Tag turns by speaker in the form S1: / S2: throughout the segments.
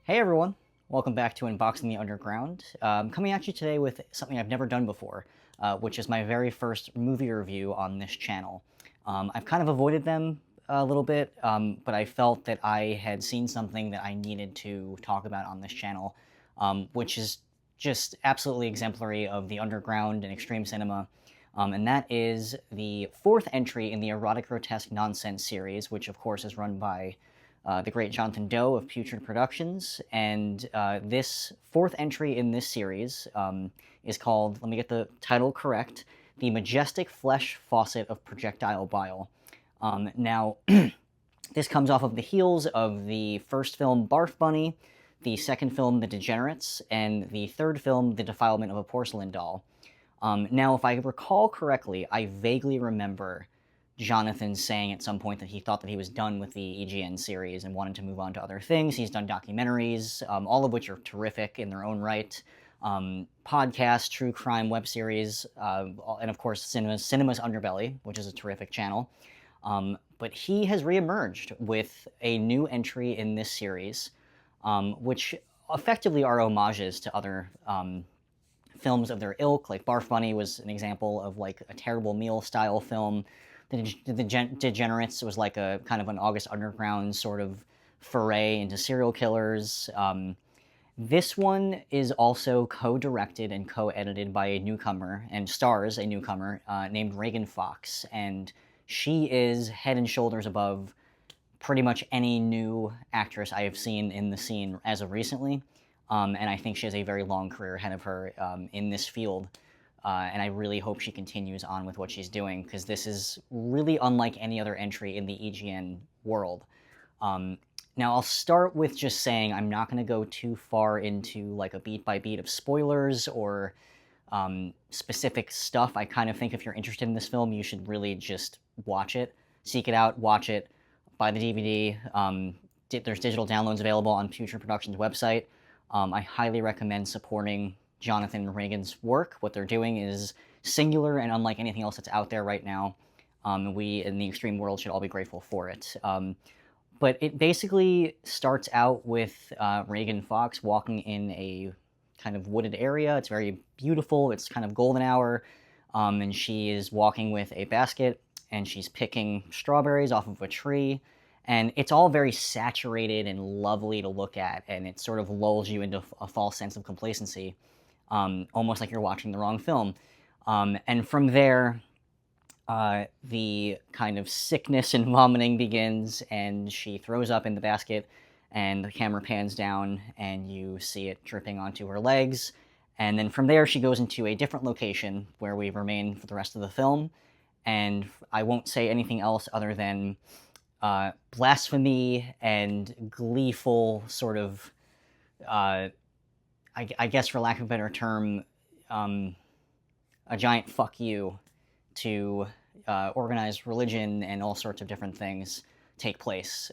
S1: Hey everyone, welcome back to Unboxing the Underground. Coming at you today with something I've never done before, which is my very first movie review on this channel. I've kind of avoided them a little bit, but I felt that I had seen something that I needed to talk about on this channel, which is just absolutely exemplary of the underground and extreme cinema, and that is the fourth entry in the Erotic Grotesque Nonsense series, which of course is run by the great Jonathan Doe of Putrid Productions, and this fourth entry in this series is called, let me get the title correct, The Majestic Faucet of Projectile Bile. Now, this comes off of the heels of the first film, Barf Bunny, the second film, The Degenerates, and the third film, The Defilement of a Porcelain Doll. Now, if I recall correctly, I vaguely remember Jonathan saying at some point that he thought that he was done with the EGN series and wanted to move on to other things. He's done documentaries, all of which are terrific in their own right, podcasts, true crime web series, and of course Cinema's Underbelly, which is a terrific channel. But he has reemerged with a new entry in this series, which effectively are homages to other films of their ilk. Like Barf Bunny was an example of like a Terrible Meal style film. The Degenerates was like a kind of an August Underground sort of foray into serial killers. This one is also co-directed and co-edited by a newcomer, and stars a newcomer named Regan Fox, and she is head and shoulders above pretty much any new actress I have seen in the scene as of recently, and I think she has a very long career ahead of her in this field. And I really hope she continues on with what she's doing, because this is really unlike any other entry in the EGN world. Now, I'll start with just saying I'm not going to go too far into like a beat-by-beat of spoilers or specific stuff. I kind of think if you're interested in this film, you should really just watch it, seek it out, watch it, buy the DVD. There's digital downloads available on Putrid Production's website. I highly recommend supporting Jonathan and Regan's work. What they're doing is singular and unlike anything else that's out there right now. We in the extreme world should all be grateful for it. But it basically starts out with Regan Fox walking in a kind of wooded area. It's very beautiful. It's kind of golden hour. And she is walking with a basket, and she's picking strawberries off of a tree. And it's all very saturated and lovely to look at, and it sort of lulls you into a false sense of complacency. Almost like you're watching the wrong film. And from there, the kind of sickness and vomiting begins, and she throws up in the basket, and the camera pans down, and you see it dripping onto her legs. And then from there, she goes into a different location where we remain for the rest of the film. And I won't say anything else other than blasphemy and gleeful sort of I guess, for lack of a better term, a giant fuck you to organized religion and all sorts of different things take place.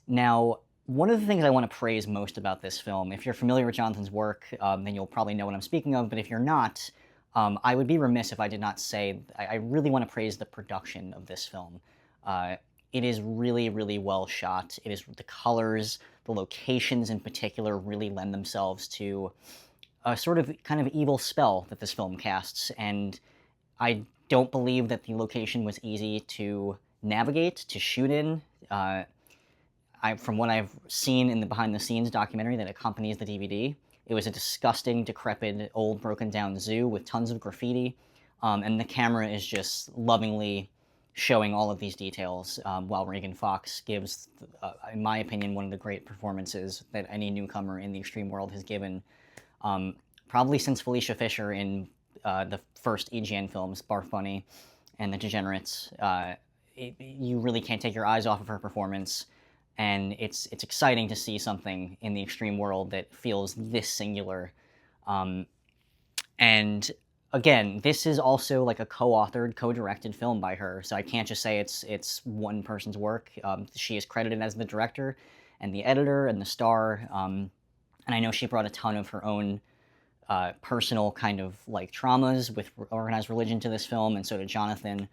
S1: Now, one of the things I want to praise most about this film, if you're familiar with Jonathan's work, then you'll probably know what I'm speaking of, but if you're not, I would be remiss if I did not say I really want to praise the production of this film. It is really, really well shot. It is the colors, the locations in particular really lend themselves to a sort of kind of evil spell that this film casts, and I don't believe that the location was easy to navigate, to shoot in. From what I've seen in the behind-the-scenes documentary that accompanies the DVD, it was a disgusting, decrepit, old, broken-down zoo with tons of graffiti, and the camera is just lovingly showing all of these details, while Regan Fox gives, in my opinion, one of the great performances that any newcomer in the extreme world has given, probably since Felicia Fisher in the first EGN films, Barf Bunny and The Degenerates. You really can't take your eyes off of her performance, and it's exciting to see something in the extreme world that feels this singular. And again, this is also like a co-authored, co-directed film by her, so I can't just say it's one person's work. She is credited as the director and the editor and the star, and I know she brought a ton of her own personal kind of like traumas with organized religion to this film, and so did Jonathan,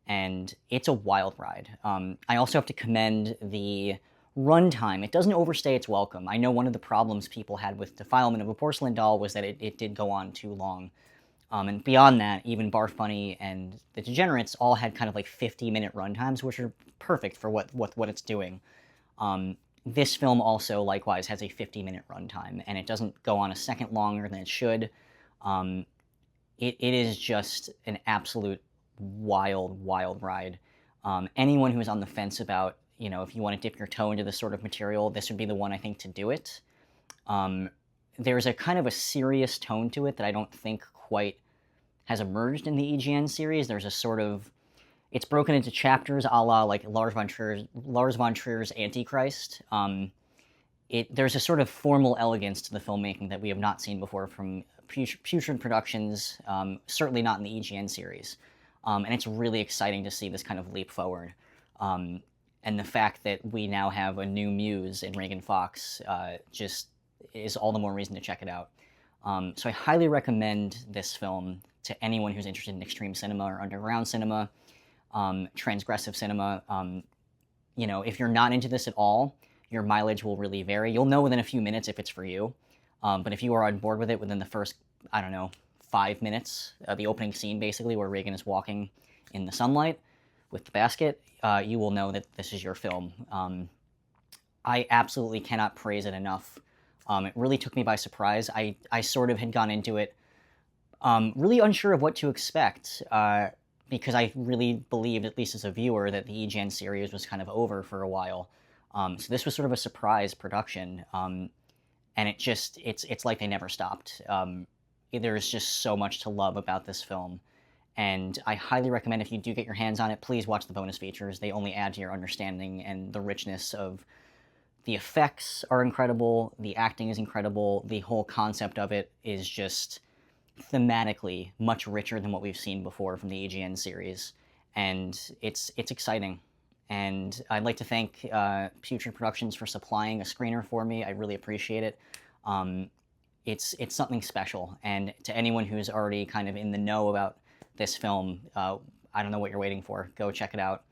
S1: and it's a wild ride. I also have to commend the runtime, it doesn't overstay its welcome. I know one of the problems people had with Defilement of a Porcelain Doll was that it did go on too long. And beyond that, even Barf Bunny and The Degenerates all had kind of like 50-minute runtimes, which are perfect for what it's doing. This film also likewise has a 50-minute runtime, and it doesn't go on a second longer than it should. It is just an absolute wild, wild ride. Anyone who's on the fence about, if you want to dip your toe into this sort of material, this would be the one, I think, to do it. There's a kind of a serious tone to it that I don't think quite has emerged in the EGN series. There's a sort of, it's broken into chapters a la like Lars von Trier's Antichrist. There's a sort of formal elegance to the filmmaking that we have not seen before from Putrid Productions, certainly not in the EGN series. And it's really exciting to see this kind of leap forward. And the fact that we now have a new muse in Regan Fox just is all the more reason to check it out. So I highly recommend this film to anyone who's interested in extreme cinema or underground cinema, transgressive cinema. If you're not into this at all, your mileage will really vary. You'll know within a few minutes if it's for you. But if you are on board with it within the first, 5 minutes, the opening scene basically, where Regan is walking in the sunlight with the basket, you will know that this is your film. I absolutely cannot praise it enough. It really took me by surprise. I sort of had gone into it really unsure of what to expect, because I really believed, at least as a viewer, that the EGN series was kind of over for a while. So this was sort of a surprise production, and it's like they never stopped. There's just so much to love about this film, and I highly recommend, if you do get your hands on it, please watch the bonus features. They only add to your understanding, and the richness of the effects are incredible, the acting is incredible, the whole concept of it is just thematically much richer than what we've seen before from the EGN series, and it's exciting. And I'd like to thank Putrid Productions for supplying a screener for me. I really appreciate it. It's something special, and to anyone who's already kind of in the know about this film, I don't know what you're waiting for. Go check it out,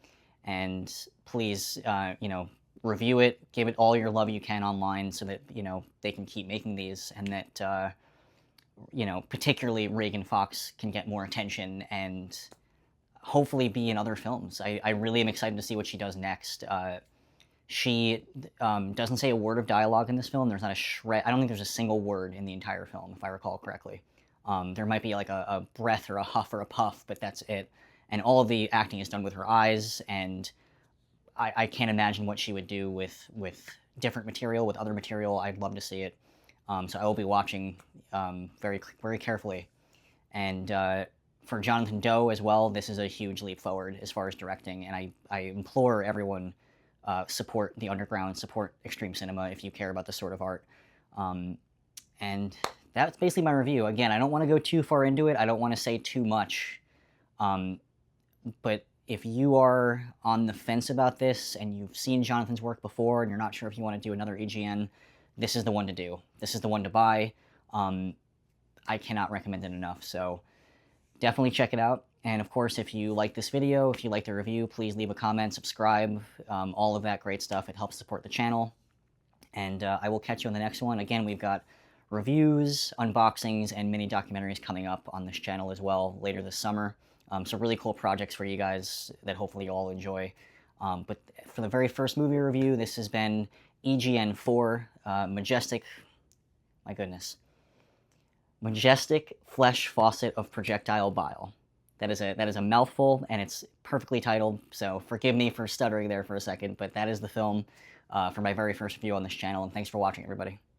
S1: and please, review it, give it all your love you can online, so that they can keep making these, and that particularly Regan Fox can get more attention and hopefully be in other films. I really am excited to see what she does next. She doesn't say a word of dialogue in this film. There's not a shred. I don't think there's a single word in the entire film, if I recall correctly. There might be like a breath or a huff or a puff, but that's it. And all of the acting is done with her eyes, and I can't imagine what she would do with different material, with other material. I'd love to see it. So I will be watching very, very carefully. And for Jonathan Doe as well, this is a huge leap forward as far as directing, and I implore everyone, support the underground, support extreme cinema if you care about this sort of art. And that's basically my review. Again, I don't want to go too far into it. I don't want to say too much. But if you are on the fence about this and you've seen Jonathan's work before and you're not sure if you want to do another EGN, this is the one to do. This is the one to buy. I cannot recommend it enough, so definitely check it out. And of course, if you like this video, if you like the review, please leave a comment, subscribe, all of that great stuff. It helps support the channel. And I will catch you on the next one. Again, we've got reviews, unboxings, and mini documentaries coming up on this channel as well later this summer. So really cool projects for you guys that hopefully you'll all enjoy. But for the very first movie review, this has been EGN 4, Majestic, my goodness, Majestic Flesh Faucet of Projectile Bile. That is a mouthful, and it's perfectly titled, so forgive me for stuttering there for a second, but that is the film for my very first review on this channel, and thanks for watching, everybody.